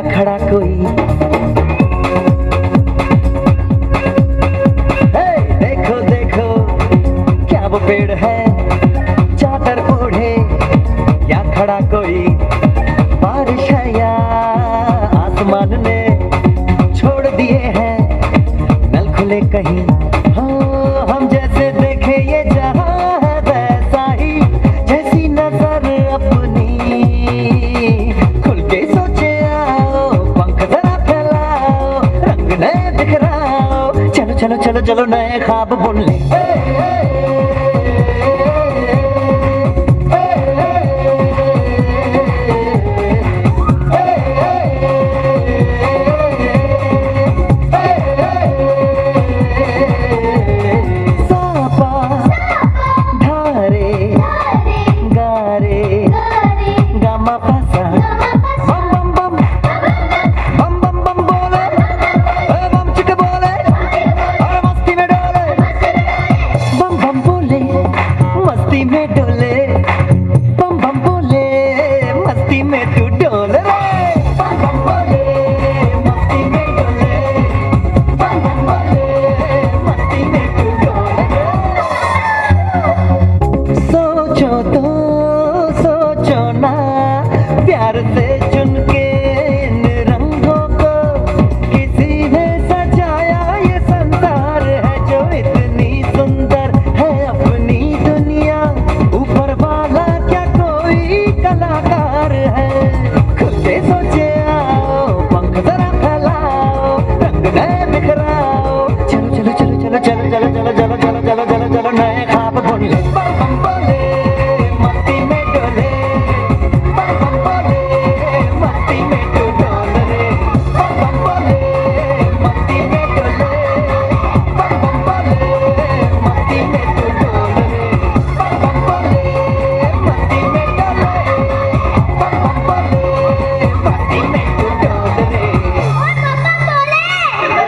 खड़ा कोई। देखो देखो क्या वो पेड़ है, चादर ओढ़े या खड़ा कोई। बारिश है या आसमान ने छोड़ दिए हैं नल खुले कहीं। हाँ हम जैसे देखे ये जहां है वैसा ही, जैसी नजर अपनी खुल के सोचे आओ, पंख जरा फैलाओ, रंग नए बिखराओ, चलो चलो चलो चलो नए ख्वाब बुन ले। मस्ती में डोले बम बम बोले, मस्ती में तू डोले रे। बम बम बोले मस्ती में डोले, बम बम बोले मस्ती में तू डोले। सोचो तो सोचो ना प्यार से चुन के इन रंगों को, किसी ने सजाया ये संसार है जो इतनी सुंदर है अपनी दुनिया। ऊपर वाला क्या कोई कलाकार है, खुद से सोचे आओ, पंख जरा फैलाओ, रंग नए बिखराओ, चलो चलो चलो चलो चलो चलो चलो चलो चलो चलो चलो चलो नए ख्वाब बुन ले। बम बम बोले मस्ती में डोले, बम बम बोले मस्ती में तू डोले रे। बम बम बोले मस्ती में डोले, बम बम बोले मस्ती में तू डोले रे। बम बम बोले मस्ती में डोले, बम बम बोले मस्ती में तू डोले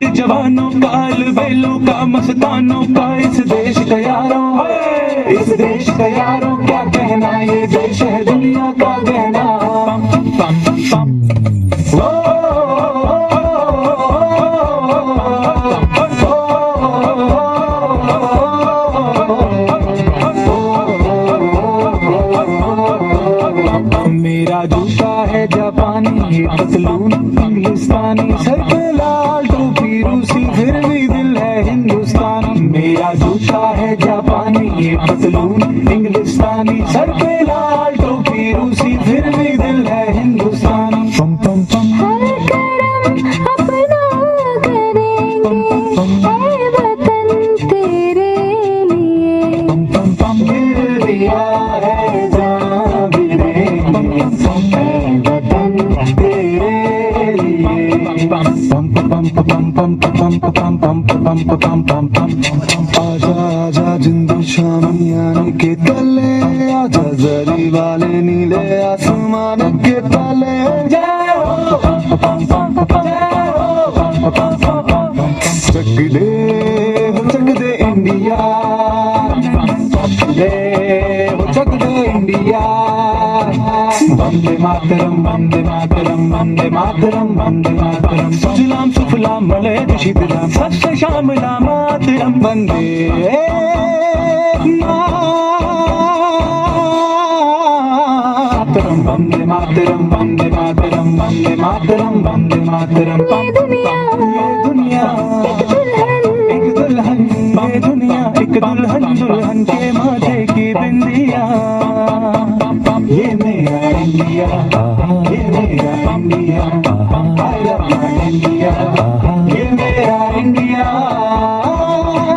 रे। जवानों का अलबेलों का मस्तानों का इस देश का यारों, इस देश का यारों क्या कहना, ये देश है दुनिया का गहना। पम पम पम मेरा जूता है जापानी, ये पतलून इंग्लिस्तानी, सर पे लाल टोपी रूसी, फिर भी दिल है हिंदुस्तानी। मेरा जूता है जापानी, ये पतलून इंग्लिस्तानी, सर पे लाल टोपी रूसी, फिर भी दिल है हिंदुस्तानी। पम पम पम हर करम अपना करेंगे, ऐ वतन तेरे लिए। पम पम पम गिर दिया है जान भी देंगे, ऐ वतन तेरे लिए। पम पम पम पम पम पम पम पम पम पम पम। आजा आजा जिंदू शामी आने के तले, आजा जरी वाले नीले आसमान के तले। जय हो पम पम पम चक दे इंडिया, चक दे इंडिया। वंदे मातरम वंदे मातरम वंदे मातरम वंदे मातरम। सुजलाम सुफलाम मलयज शीतलाम सस्य श्यामलाम मातरम। वंदे मातरम वंदे मातरम वंदे मातरम वंदे मातरम वंदे मातरम। ये दुनिया एक दुल्हन, ये दुनिया एक दुल्हन, दुल्हन के माथे की बिंदिया। ये मेरा इंडिया, ये मेरा India, I love my India, ये मेरा इंडिया।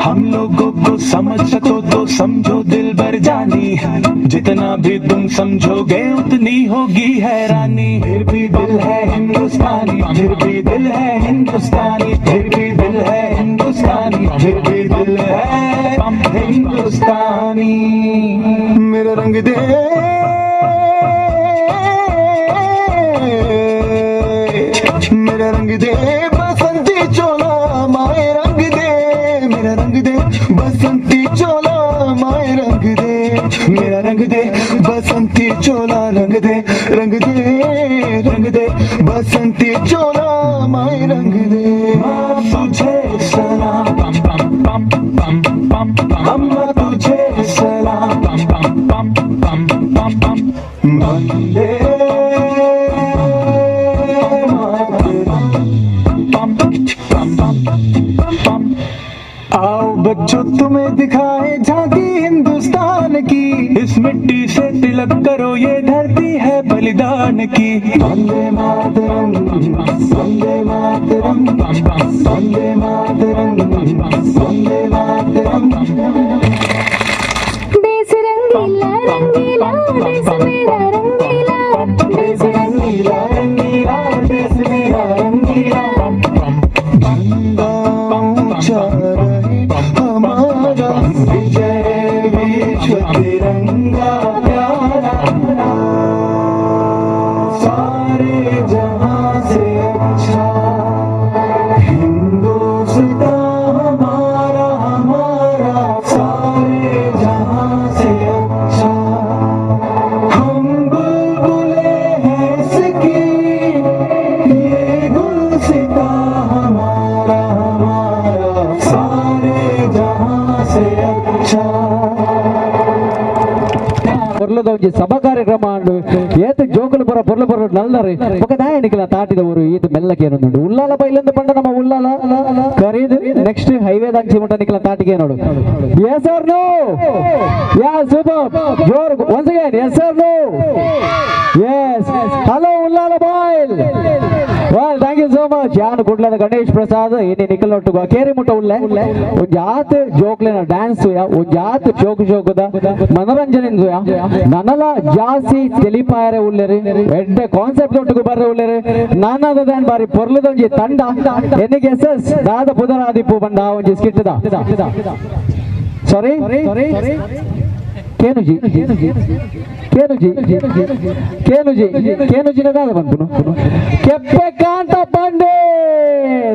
हम लोगों को समझ सको तो समझो दिल भर जानी, जितना भी तुम समझोगे उतनी होगी हैरानी। फिर भी दिल है हिंदुस्तानी, फिर भी दिल है हिंदुस्तानी, फिर भी दिल है हिंदुस्तानी, फिर भी दिल है हिंदुस्तानी। मेरा रंग दे मेरा रंग दे बसंती चोला माए रंग दे, मेरा रंग दे बसंती चोला माए रंग दे, मेरा रंग दे बसंती चोला रंग दे, रंग दे रंग दे बसंती चोला माई रंग दे तुझे सलाम अम्मा तुझे सलाम वंदे आओ बच्चों तुम्हें दिखाए झांकी हिंदुस्तान की इस मिट्टी से तिलक करो ये धरती है बलिदान की वंदे मातरम वंदे मातरम वंदे मातरम वंदे मातरम देश रंगीला रंगीला देश मेरा रंगीला देश रंगीला रंगीला देश मेरा रंगीला बंदा ऊंचा रहे हमारा विजय विश्व तिरंगा प्यारा सारे जहां से अच्छा हिंदुस्तान हमारा हमारा सारे जहां से अच्छा हम बुलबुले हैं इसकी ये गुलसिता हमारा हमारा सारे जहां से अच्छा పొర్లతో సభ కార్యక్రమాలు ఏత జోకులు పొర్ల నల్లరి ఒక దాయనికల తాటిదವರು ఈత మెల్లకేనుండు ఉల్లాల బయలుంది పండ ನಮ್ಮ ఉల్లాల ఖరీదు నెక్స్ట్ హైవే దానికి చిమటనికల తాటికేనోడు yes or no yeah super jor once again yes or no yes hello Ullal boil well thank you so much ಯಾನು ಕುಡ್ಲದ ಗಣೇಶ್ ಪ್ರಸಾದ್ ಏನೇ ನಿಕಲೊಟ್ಟು ಕೇರಿ ಮುಟ್ಟ ಉಲ್ಲೆ ಒಂಜಾತ್ ಜೋಕ್ಲೆನ ಡ್ಯಾನ್ಸ್ ಒಂಜಾತ್ ಜೋಕುದ ಮನೋರಂಜನೆ ನನಲ ಜಾಸ್ತಿ ತೆಲಿಪಾಯರೆ ಉಳ್ಳೆರಿ ಎಡ್ಡೆ ಕಾನ್ಸೆಪ್ಟ್ ಒಟ್ಟಿಗೆ ಬರ್ರೆ ಉಳ್ಳೆರಿ ನಾನಾದ ದಾನ್ ಬಾರಿ ಪೊರ್ಲದೊಂಜಿ ತಂಡ ಎನ್ನಿಗೆ ಎಸ್ ದಾದ ಪುದರಾದಿಪ್ಪು ಬಂಡ ಒಂಜಿ ಸ್ಕಿಟ್ಟದ ಸಾರಿ ಕೇನುಜಿ ದಾದ ಬಂತು ಕೆಪ್ಪೆ ಕಾಂತ ಬಂಡೆ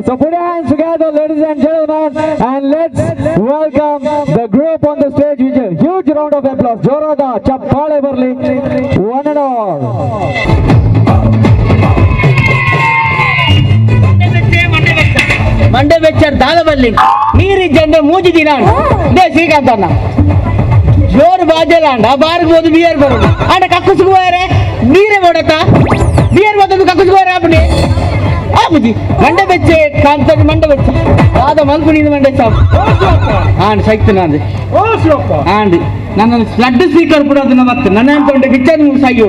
so put your hands together ladies and gentlemen and let's welcome the group on the stage with a huge round of applause jorada chappale barli one and all ಮಂಡೆ ಬೆಚ್ಚರ್ ದಾಳವಲ್ಲಿ ನೀರಿಜ್ಜಂಡೆ ಮೂಜಿ ದಿನ ಇದೇ ಶ್ರೀಕಾಂತ್ ಅಣ್ಣ ಜೋರು ಬಾಜಲ್ಲ ಅಂಡ ಬಾರ್ಗೆ ಹೋದು ಬಿಯರ್ ಬರೋದು ಅಂಡ ಕಕ್ಕುಸ್ಕು ಹೋಯರೆ ನೀರೇ ಓಡತ್ತ ಬಿಯರ್ ಬರೋದು ಕಕ್ಕುಸ್ಕು ಹೋಯರೆ ಆಪಣಿ ಆಪುಜಿ ಮಂಡೆ ಬೆಚ್ಚೆ ಕಾಂತದ ಮಂಡೆ ಬೆಚ್ಚ ಯಾವ್ದ ಮಲ್ಪುಣಿದ ಮಂಡೆ ಸಾಕು ಆಂಡ್ ಸೈಕ್ತ ನಾನು ಆಂಡ್ ನನ್ನ ಫ್ಲಡ್ ಸ್ಪೀಕರ್ ಕೂಡ ಅದನ್ನ ಮತ್ತೆ ನನ್ನ ಅಂತ ಪಿಕ್ಚರ್ ಸಾಗಿ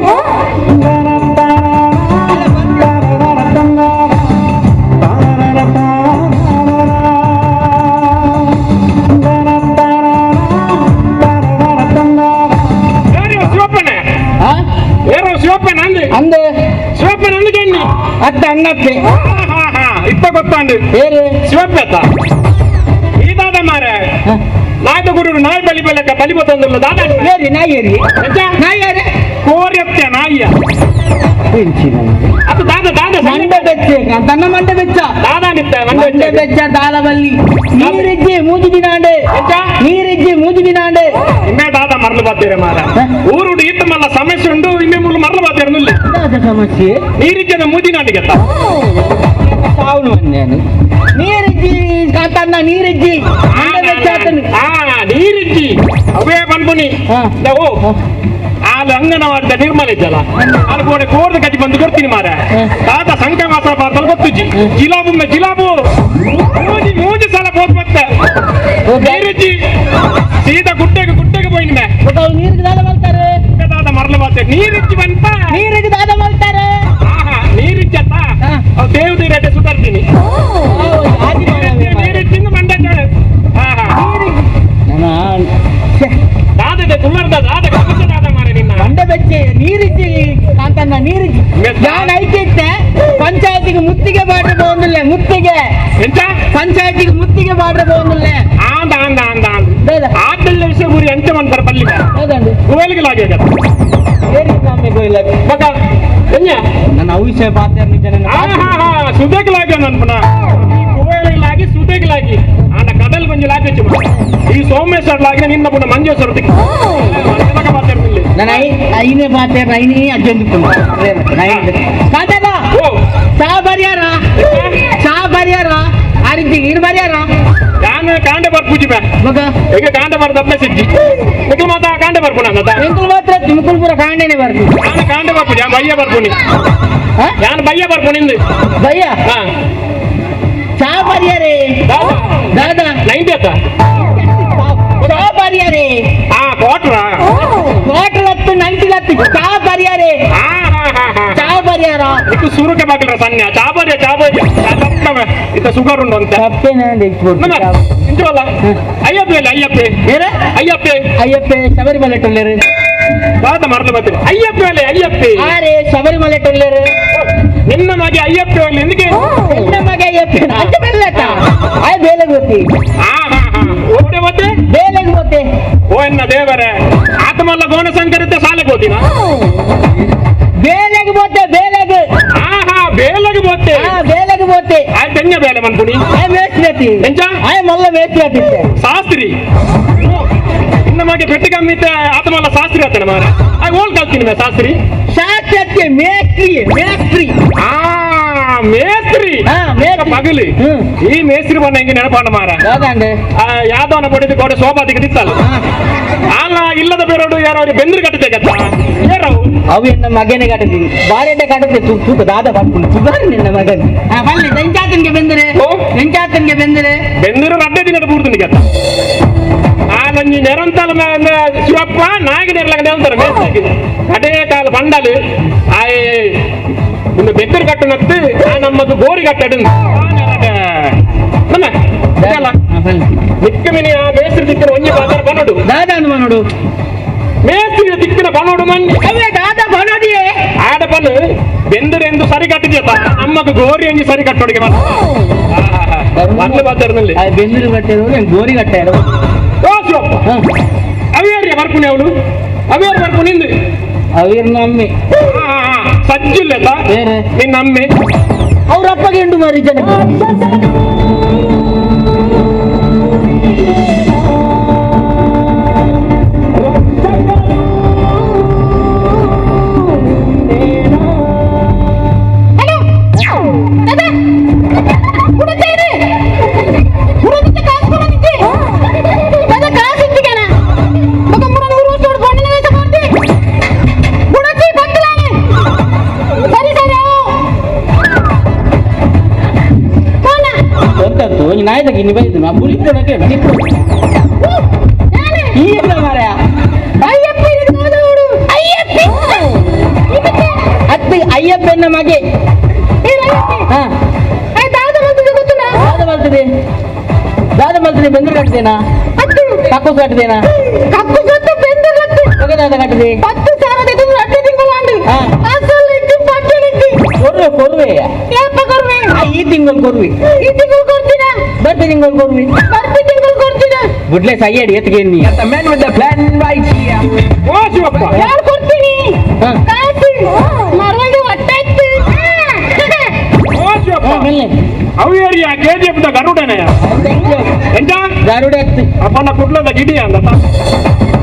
ಅಂದೆ ಅತ್ತ ಅಣ್ಣಕ್ಕೆ ಇತ್ತ ಗೊತ್ತಾಂಡು ಬೇರೆ ಶಿವಪ್ಪೆತ್ತ ಈ ದಾದ ಮಾರ ನಾಯ್ದ ಗುರು ನಾಯಿ ಬಲಿ ಬಲಕ ಬಲಿ ಬತ್ತಂದಿಲ್ಲ ದಾದ ಏರಿ ನಾಯಿ ಕೋರ್ಯತ್ಯ ನಾಯಿಯ ಅದು ದಾದ ದಾದ ಮಂಡೆ ಬೆಚ್ಚೆ ತನ್ನ ಮಂಡೆ ಬೆಚ್ಚ ದಾದ ನಿತ್ತ ಮಂಡೆ ಬೆಚ್ಚ ದಾಳವಲ್ಲಿ ನೀರಿಜ್ಜಿ ಮೂಜಿ ದಿನಾಂಡೆ ನೀರಿಜ್ಜಿ ಇನ್ನೇ ದಾದ ಮರಳು ಬಾತೀರ ಮಾರ ಊರುಡು ಈತ ಮಲ್ಲ ಸಮಸ್ಯೆ ಉಂಡು ಇನ್ನೇ ಮೂರು ಮರಳು ಬಾತೀರನಿಲ್ಲ ಸಮಸ್ಯೆ ನೀರಿಜ್ಜನ ಮೂಜಿನಾಂಡಿಗೆ ಸಾವನು ನಾನು ನೀರಿಜ್ಜಿ ತನ್ನ ನೀರಿಜ್ಜಿ ನೀರಿಜ್ಜಿ ಅವೇ ಬಂದ್ಬುನಿ ಓ ಆಲು ಅಂಗನವಾಡಿ ನಿರ್ಮಲ ಇದ್ದಲ್ಲ ಅಲ್ಲಿ ಗೋಡೆ ಕೋರ್ದ ಕಜ್ಜಿ ಬಂದು ಕೊಡ್ತೀನಿ ಮಾರ ತಾತ ಸಂಕ ಮಾತ್ರ ಬಾತಲ್ ಗೊತ್ತುಜಿ ಜಿಲಾಬುಮ್ಮೆ ಜಿಲಾಬು ಮೂಜಿ ಸಲ ಬೋತ್ ಮತ್ತೆ ನೀರಿಜ್ಜಿ ಸೀದಾ ಗುಡ್ಡೆಗೆ పోయిన ಮೇ ನೀರಿಗೆ ದಾದ ಮಾಡ್ತಾರೆ ದಾದ ಮರಳು ಬಾತೆ ನೀರಿಜ್ಜಿ ಬಂತ ನೀರಿಗೆ ದಾದ ಮಾಡ್ತಾರೆ ನೀರಿಜ್ಜತ್ತ ದೇವದಿ ರೇಟೆ ಸುಧಾರ್ತೀನಿ ನೀರಿಜ್ಜಿಂದ ಮಂಡ್ಯ ದಾದದೆ ತುಳ್ಳರ್ದ ದಾದ ಕಮಸ ದಾದ ಮಾರೆ ನಿನ್ನ ಮಂಡೆ ಬೆಚ್ಚೆ ನೀರಿಜ್ಜಿ ಕಾಂತನ್ನ ನೀರಿಜ್ಜಿ ನಾನು ಐತಿಟ್ಟೆ ಪಂಚಾಯತಿಗೆ ಮುತ್ತಿಗೆ ಬಾಟ್ರೆ പോകുന്നിಲ್ಲ ಮುತ್ತಿಗೆ ಎಂತ ಪಂಚಾಯತಿಗೆ ಮುತ್ತಿಗೆ ಬಾಟ್ರೆ പോകുന്നിಲ್ಲ ಆಂದ ಆದ್ದಲ್ಲ ವಿಷಯ ಗುರಿ ಎಂತ ಮಂತರ ಬಲ್ಲಿ ಹೌದಂడి ಗೋಯಲ್ಗಳಾಗಿ ಮಗ ಎನ್ನ ನನ್ನ ವಿಷಯ ಪಾತ್ರ ಸುದೇಗಲಾಗಿ ನನ್ಪನ ಈ ಗೋಯಲ್ಗಳಾಗಿ ಸುದೇಗಲಾಗಿ ಆಂಡ ಕಡಲ್ ಬಂಜಲಾಗಿ ಈ ಸೋಮೇಶ್ವರಲಾಗಿ ನಿನ್ನ ಪುಣ್ಣ ಮಂಜೇಶ್ವರ ನನ್ನ ಐನೇ ಪಾತ್ರ ಐನೇ ಅಜ್ಜಂದು ಕಾಂತದ ಓ ಚಾ ಬರಿಯಾರ ಚಾ ಬರಿಯಾರ ಆ ರೀತಿ ನೀರು ಬರಿಯಾರ ನಾನು ಕಾಂಡೆ ಬರ್ಪೂಜಿ ಬಾ ಮಗ ಈಗ ಕಾಂಡೆ ಬರ್ದ ಅಭ್ಯಾಸ ಇದ್ದಿ ನಿಖಿಲ್ ಮಾತಾ ಕಾಂಡೆ ಬರ್ಪುಣ ಎಂಕಲ್ ಮಾತ್ರ ತುಮಕೂರು ಪೂರ ಕಾಂಡೆನೆ ಬರ್ತೀವಿ ನಾನು ಕಾಂಡೆ ಬರ್ಪೂಜಿ ನಾನು ಬಯ್ಯ ಬರ್ಪುಣಿ ನಾನು ಬಯ್ಯ ಬರ್ಪುಣಿಂದು ಭಯ್ಯ ಹಾ ಚಾ ಬರಿಯಾರೆ ದಾದಾ ದಾದಾ 90 ಅತ್ತ ಚಾ ಬರಿಯಾರೆ ಹಾ ಕ್ವಾರ್ಟರ್ ವಾಟರ್ ಹತ್ತು 90 ಹತ್ತು ಚಾ ಬರಿಯಾರೆ ಹಾ ಚಾ ಬರಿಯಾರ ಇದು ಸುರುಕೆ ಬಾಗಿಲ್ರ ಸನ್ಯ ಚಾಬರ್ಯ ಇತ್ತ ಶುಗರ್ ಉಂಟು ಅಂತ ತಪ್ಪೇನೆ ಇಂಚವಲ್ಲ ಅಯ್ಯಪ್ಪೆ ಅಯ್ಯಪ್ಪೆ ಶಬರಿಮಲೆ ಟೊಲ್ಲೇರು ಬಾದ ಮರಲು ಬರ್ತೀನಿ ಅಯ್ಯಪ್ಪೆ ಆರೆ ಶಬರಿಮಲೆ ಟೊಲ್ಲೇರು ನಿನ್ನ ಮಗೆ ಅಯ್ಯಪ್ಪೆ ಎಂದಕ್ಕೆ ನಿನ್ನ ಮಗೆ ಅಯ್ಯಪ್ಪೆ ಅಂತ ಬೆಲ್ಲಟ ಆಯ್ ಬೇಲೆಗೆ ಗೊತ್ತಿ ಓಡೆ ಮತ್ತೆ ಬೇಲೆಗೆ ಗೊತ್ತೆ ಓ ಎನ್ನ ದೇವರೇ ಆತಮಲ್ಲ ಗೋನ ಸಂಕರಿತ ಶಾಲೆಗೆ ಹೋದಿನ ಬೇಲೆಗೆ ಬೋತೆ ಬೇಲೆಗೆ ಬೇಲೆಗೆ ಹೋಗ್ತೆ ಬೇಲೆಗೆ ಬೋತೆ ಆಯ್ ತೆಂಗ ಬೇಲೆ ಮನ್ಪುನಿ ಆಯ್ ಮೇಸ್ಲತಿ ಎಂಚ ಆಯ್ ಮಲ್ಲ ಮೇಸ್ಲತಿತ್ತೆ ಶಾಸ್ತ್ರಿ ಇನ್ನ ಮಗೆ ಪೆಟ್ಟಿ ಕಮ್ಮಿತ್ತೆ ಆತಮಲ್ಲ ಶಾಸ್ತ್ರಿ ಆತನ ಮಾರ ಆಯ್ ಓಲ್ ಕಲ್ತೀನಿ ಶಾಸ್ತ್ರಿ ಶಾಸ್ತ್ರಕ್ಕೆ ಮೇಸ್ತ್ರಿ ಮೇಸ್ತ್ರಿ ಮೇಸ್ತ್ರಿ ಪಗಲಿ ಈ ಮೇಸ್ತ್ರಿ ಬಣ್ಣ ಹಿಂಗೆ ನೆನಪಾಂಡ ಮಾರ ಯಾವ್ದಂಡೆ ಯಾದವನ ಪಡೆದು ಗೋಡೆ ಶೋಭಾದಿಗೆ ನಿತ್ತಲ್ಲ ಅಲ್ಲ ಇಲ್ಲದ ಬೇರೋಡು ಯಾರೋ ಅವ್ರಿಗೆ ಬೆಂದ್ರು ಕಟ್ಟಿದೆ ಗತ್ತ ಯಾರವು ಅವು ನಿನ್ನ ಮಗನೇ ಕಟ್ಟಿದ್ದೀನಿ ಬಾರೆಡ್ಡೆ ಕಟ್ಟಿದೆ ತೂಕ ದಾದ ಬರ್ಕೊಂಡು ಸುಧಾರಿ ನಿನ್ನ ಮಗನ್ ಬಲ್ಲಿ ಎಂಚಾತನ್ಗೆ ಬೆಂದರೆ ಎಂಚಾತನ್ಗೆ ಬೆಂದರೆ ಬೆಂದರು ಅಡ್ಡೆ ದಿನದ ಬೂರ್ದು ಗತ್ತ ಆಂಜಿ ನೆರಂತಲ ಶಿವಪ್ಪ ನಾಗಿ ನೆರಲಾಗ ನೆಲ್ತಾರೆ ಮೇಸ್ತ್ರಿಗೆ ಕಡೆ ಕಾಲ ಬಂಡಲು ಆಯ್ ಇನ್ನು ಬೆಕ್ಕರು ಕಟ್ಟನತ್ತು ನಮ್ಮದು ಗೋರಿ ಕಟ್ಟಡು ಮಿಕ್ಕ ಮಿನಿ ಆ ಮೇಸ್ತ್ರಿ ದಿಕ್ಕಿನ ಒಂಜಿ ಬಾದರ ಬನೋಡು ದಾದಾನು ಮನೋಡು ಮೇಸ್ತ್ರಿ ದಿಕ್ಕಿನ ಬನೋಡು ಮಣ್ಣಿ ಅವೇ ದಾದ ಬನೋಡಿಯೇ ಆಡ ಬನ್ನು ಬೆಂದರೆಂದು ಸರಿ ಕಟ್ಟಿದ್ಯತ ನಮ್ಮದು ಗೋರಿ ಒಂಜಿ ಸರಿ ಕಟ್ಟೋಡಿಗೆ ಬರ್ಲೆ ಬಾದರ್ನಲ್ಲಿ ಬೆಂದೂರು ಕಟ್ಟೆರು ಗೋರಿ ಕಟ್ಟೆರು ಓ ಶಿವಪ್ಪ ಅವೇರ್ಯ ಬರ್ಪುಣಿ ಅವಳು ಅವೇರ್ ಬರ್ಪು ನಿಂದು ಅವ್ರ ಅಮ್ಮೆ ಸಜ್ಜಿಲ್ಲ ನಿನ್ನ ಅಮ್ಮೆ ಅವ್ರ ಅಪ್ಪಗೆ ಎಂಡು ಮಾರಿ ಜನ ನಾಯ್ದಾಗಿ ನೀವು ಬೈದು ನಾ ಬುರಿ ಕೊಡಕ್ಕೆ ಈ ಎಲ್ಲ ಮಾರ್ಯ ಅತ್ತಿ ಅಯ್ಯಪ್ಪನ ಮಗೆ ದಾದ ಮಲ್ತದೆ ಬೆಂದ್ರು ಕಟ್ಟಿದೇನಾ ಕಕ್ಕುಸ್ ಕಟ್ಟಿದೇನಾ ದಾದ ಕಟ್ಟಿದೆ ಕೊರ್ವೆ ಈ ತಿಂಗಳು ಕೊರ್ವಿ ಬರ್ತಿ ತಿಂಗಳು ಕೊರ್ವಿ ಗುಡ್ಲೆ ಸೈಯಡಿ ಎತ್ಗೆ ನೀ man with the plan right here. ಓ ಶಿವಪ್ಪ ಓ ಶಿವಪ್ಪ ಅವೇರಿಯ KGF ದ ಗರುಡನೆಯ ಎಂತ ಗಾರುಡೆ ಅಪ್ಪನ ಕುಟ್ಲದ ಗಿಡಿ ಅಂದ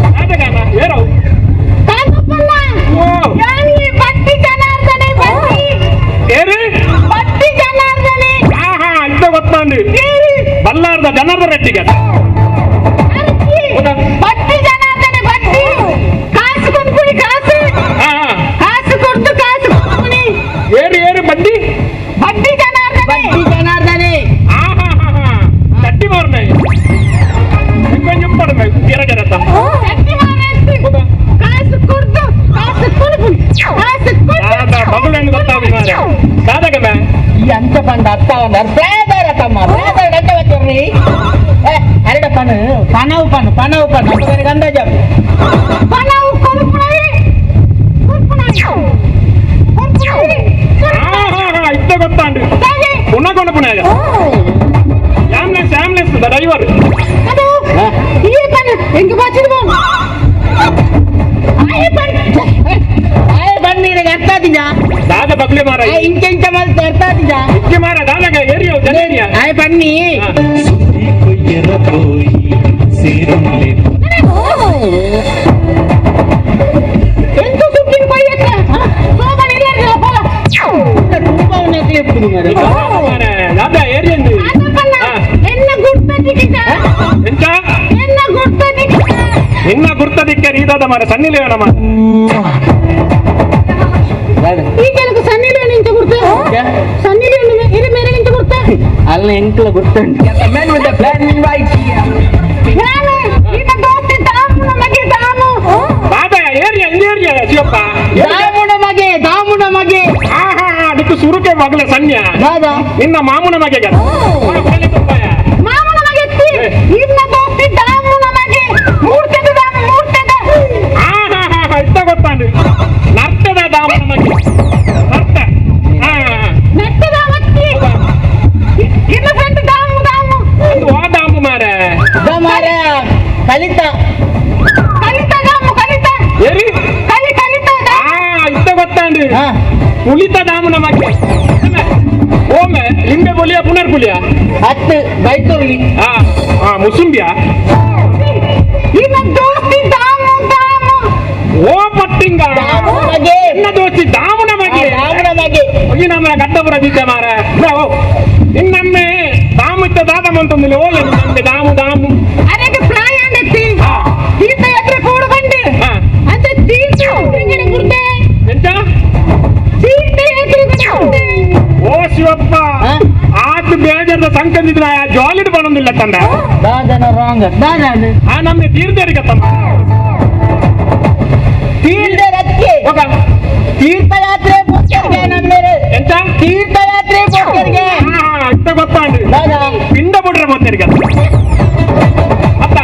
ನಾಟಕನ ಏರವು ಏರಿ ಇದ್ದ ಗೊತ್ತಾಂದು ಬಲ್ಲಾರ್ದ ಜನರ ರೆಟ್ಟಿಗೆ ಏರಿ ಏರಿ ಬಡ್ಡಿ ಬಡ್ಡಿ ಜನಾರ್ದನೆ ಚಟ್ಟಿ ಮಾರ್ನೆ ಕೊಂಚಂ ಪಡಬೇಕು ಜರ ಜರತ ಮಗುಳನ್ನು ಗೊತ್ತಾಗ ಮಾರ ಸಾಧಕ ಈ ಅಂಚ ಪಂಡ ಅತ್ತ ಪ್ರೇದರ ತಮ್ಮ ಪ್ರೇದರ ಗಂಟ ಬಚ್ಚರ್ರಿ ಅರಡ ಪನು ಪನವು ಪನು ಗಂಧ ಜಾಬ್ ಇತ್ತ ಗೊತ್ತಾಂಡು ಪುನಃ ಕೊಂಡು ಪುನಃ ಆಂಬುಲೆನ್ಸ್ ಡ್ರೈವರ್ ಬನ್ನಿಗೆ ಅರ್ಥ ಆತಿಜಾ ದಾದ ಬಗ್ಲೆ ಮಾರ ಇಂಚ ಮಲ್ತ ಅರ್ಥ ಆತಿಜಾ ಇಕ್ಕೆ ಮಾರ ದಾದಾಗ ಏರಿಯೋ ಜನೇರಿಯ ಆಯ್ ಬನ್ನಿ ಆಗ್ಲಿ ಇಪ್ಪುದು ಮಾರೆ ದಾದ ಏರಿಯಂದು ಎನ್ನ ಗುರ್ತದಿಕ್ಕಿದ ಎಂತ ಎನ್ನ ಗುರ್ತದಿಕ್ಕಿದ ನಿನ್ನ ಗುರ್ತದಿಕ್ಕೆ ರೀದಾದ ಮಾರ ಸಣ್ಣಿಲೇವನ ಮಾರ ಈ ಕೆಲಕು ಸನ್ನಿಲು ನಿಂತ ಗುರ್ತ ಸನ್ನಿಲು ಇರು ಮೇರೆ ನಿಂತ ಗುರ್ತ ಅಲ್ಲ ಎಂಕ್ಲ ಗುರ್ತುಂಟು Man with the plan right here. ನಾನು ಇನ್ನ ದೋಸ್ತಿ ದಾಮು ನಮಗೆ ದಾಮು ದಾದ ಏರಿಯಾ ಏರಿಯಾ ಶಿವಪ್ಪ ದಾಮುನ ಮಗೆ ಅದಕ್ಕೆ ಸುರುಕೆ ಮಗಳ ಸನ್ಯ ದಾದಾ ನಿನ್ನ ಮಾಮುನ ಮಗೆ ಮಾಮು ನಮಗೆ ಇನ್ನ ದೋಸ್ತಿ ದಾಮು ನಮಗೆ ಮೂರ್ತೆದ ದಾಮು ಮೂರ್ತೆದ ಇಷ್ಟ ಗೊತ್ತಾಂಡು ನರ್ತದ ದಾಮುನ ಮಗೆ ನರ್ತ ನೆಟ್ಟದ ಮತ್ತಿ ಇನ್ನ ಫ್ರೆಂಡ್ ದಾಮು ದಾಮು ಓ ದಾಮು ಮಾರೆ ಮಾರೆ ಕಲಿತ ದಾಮು ಕಲಿತ ಏರಿ ಕಲಿತ ಇಷ್ಟ ಗೊತ್ತಾಂಡು ಉಳಿತ ದಾಮುನ ಮಗೆ ಓಮೆ ಲಿಂಬೆ ಬುಲಿಯ ಪುನರ್ ಬುಲಿಯ ಹತ್ತು ಬೈತುರ್ಲಿ ಮುಸುಂಬಿಯ ಇನ್ನ ದೋಸ್ತಿ ದಾಮು ದಾಮು ಓ ಪಟ್ಟಿಂಗ ಮಗೆ ನಿನ್ನ ದೋಸ್ತಿ ದಾಮುನ ಮಗೆ ಈ ನಮ್ಮ ಗಡ್ಡಪುರ ದಿದ್ದೆ ಮಾರ ಇನ್ನೊಮ್ಮೆ ದಾಮು ಇತ್ತ ದಾದಮ್ ಅಂತಂದಿಲ್ಲ ಓ ನಮ್ಗೆ ದಾಮು ದಾಮು ಅರೆಗೆ ಪ್ರಾಯ ನೆತ್ತಿ ತೀರ್ಥ ಯಾತ್ರೆ ಕೂಡ ಬಂದೆ ಅಂತ ತೀರ್ಥ ಯಾತ್ರೆಗೆ ಗುರ್ತೆ ಎಂತ ತೀರ್ಥ ಯಾತ್ರೆಗೆ ಗುರ್ತೆ ಓ ಶಿವಪ್ಪ ಆತು ಬೇಜಾರದ ಸಂಕಂದಿದ್ರ ಜಾಲಿಡ್ ಬರೋದಿಲ್ಲ ತಂದ ದಾದನ ರಾಂಗ್ ದಾದ ನಮ್ಗೆ ತೀರ್ಥರಿಗೆ ತಮ್ಮ ತೀರ್ಥರಕ್ಕೆ ಹೋಗ ತೀರ್ಥಯಾತ್ರೆ ಪೋಸ್ಟರ್ಗೆ ನಮ್ಮೇಲೆ ಎಂತ ತೀರ್ಥಯಾತ್ರೆ ಪೋಸ್ಟರ್ಗೆ ಇಷ್ಟ ಗೊತ್ತಾಂಡು ದಾದಾ ಪಿಂಡ ಬಿಡ್ರೆ ಬೋತಿರ್ಗ ಅತ್ತ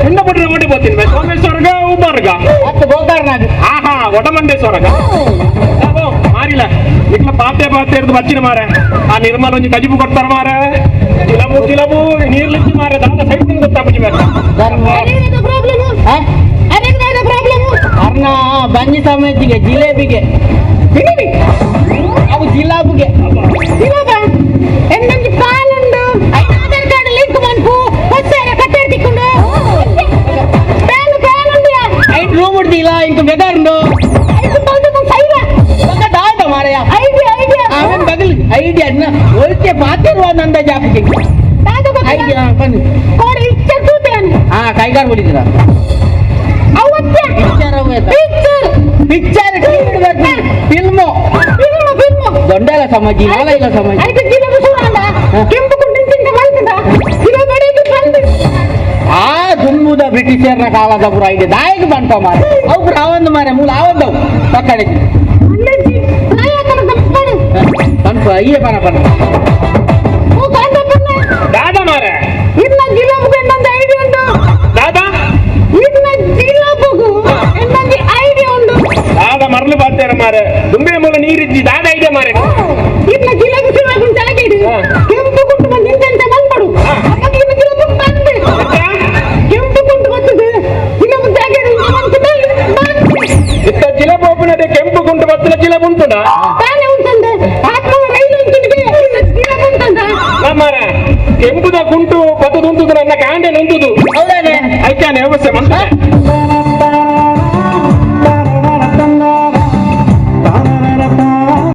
ಪಿಂಡ ಬಿಡ್ರೆ ಮಾಡಿ ಬೋತೀನಿ ಸೋಮೇಶ್ವರ್ಗ ಉಬ್ಬರ್ಗ ಹತ್ತು ಗೋಕರ್ನಾಗ ಒಡಮಂಡೇಶ್ವರಗ ಮಾರಿಲ್ಲ ಇಟ್ಲ ಪಾತೆ ಇರ್ದು ಬಚ್ಚಿನ ಮಾರ ಆ ನಿರ್ಮಲ ಒಂಜಿ ಕಜಿಬು ಕೊಡ್ತಾರ ಮಾರ ಜಿಲಬು ನೀರ್ಲಿಕ್ಕಿ ಮಾರ ದಾದ ಸೈಟ್ ಗೊತ್ತಾ ಬುಜಿ ಮಾರ ಅರೆಗೆ ಪ್ರಾಬ್ಲಮ್ ಅರೆಗೆ ಪ್ರಾಬ್ಲಮ್ ಅರ್ನ ಬಂಜಿ ಸಮೇತಿಗೆ ಜಿಲೇಬಿಗೆ ಅವು ಜಿಲಾಬುಗೆ ಇವಾಗ ಎಂದಂಜಿ ಪಾಲುಂಡು ಆಧಾರ್ ಕಾರ್ಡ್ ಲಿಂಕ್ ಮಾಡ್ಕು ಹೊಸ್ಸೇರ ಕಟ್ಟೆ ತಿಕ್ಕೊಂಡು ಪಾಲುಂಡು ಐದು ರೂಮ್ ಉಡ್ದಿಲ್ಲ ಇಂಕ ಬೆದರ್ಂಡು ಐದು ಬಂದು ಸೈವ ದಾದ ಮಾರಯ ಐಡಿಯಾ ಆಮೇಲೆ ಬಗಲ್ ಐಡಿಯಾ ಒಳ್ಕೆ ಪಾತಿರುವ ನಂದ ಜಾಪಿಗೆ ದಾದು ಐಡಿಯಾ ಬನ್ನಿ ಕೋಡಿ ಪಿಕ್ಚರ್ ತೂತೇನೆ ಕೈಗಾರ ಹೊಡಿತೀರ ಅವತ್ತೆ ಪಿಕ್ಚರ್ ಫಿಲ್ಮು ದೊಡ್ಡಲ ಸಮಾಜಿ ನಾಲ ಇಲ್ಲ ಸಮಾಜಿ ಐದು ಜಿಲೇಬಿ ಸುರಾಂಡ ಕೆಂಪು ಕುಂಟಿಂದ ಬಂದ ಜಿಲೇಬಿ ಬಂದು ಆ ದುಂಬುದ ಬ್ರಿಟಿಷರ್ನ ಕಾಲದ ಪುರ ಇದೆ ದಾಯಿಗೆ ಬಂಟ ಮಾರೆ ಅವು ರಾವಂದು ಮಾರೆ ಮೂಲ ಆವದ್ದವು ಪಕ್ಕಡೆ ಅಲ್ಲಜಿ ನಾಯಕನ ತಪ್ಪಡು ತನ್ಪ ಅಯ್ಯ ಪನ ಪನ ಓ ಕಾಂತಪ್ಪನ ದಾದ ಮಾರ ಇನ್ನ ಜಿಲೇಬಿ ಎಂಬಂತ ಐಡಿಯಾ ಉಂಟು ದಾದ ಇನ್ನ ಜಿಲೇಬಿಗೂ ಎಂಬಂತ ಐಡಿಯಾ ಉಂಟು ದಾದ ಮರಳು ಬಾತ್ಯಾರ ಮಾರ ದುಂಬೆ ಮೂಲ ನೀರಿದ್ದಿ ದಾದ ಇದೆ ಮಾರೆ ಇನ್ನ ಜಿಲೇಬಿ ಸುರಾಗುಂಟ ಆಗಿಡು ಕೆಂಪು ಕುಂಟು ಬಂದು ನಿಂತೆಂತ ಬಂದ್ಬಿಡು ಅವಾಗ ಇನ್ನು ಜಿಲೇಬಿ ಬಂದು ಕೆಂಪು ಕುಂಟು ಬರ್ತದೆ ಜಿಲೇಬಿ ಜಾಗಿಡು ಇತ್ತ ಜಿಲಬು ಒಬ್ಬನದೆ ಕೆಂಪು ಗುಂಟು ಬತ್ತಲ ಜಿಲಬು ಉಂಟುಡ ತಾನೇ ಉಂಟಂದೆ ಆತ್ಮ ರೈಲು ಉಂಟುನಿಗೆ ಜಿಲೇಬಿ ಉಂಟಂದ ಮಾರ ಕೆಂಪುದ ಗುಂಟು ಬತ್ತದ ಉಂಟುದು ನನ್ನ ಕಾಂಡೆ ಉಂಟುದು ಹೌದಾನೆ ಐಕ್ಯಾನೆ ವ್ಯವಸ್ಥೆ ಮಂತ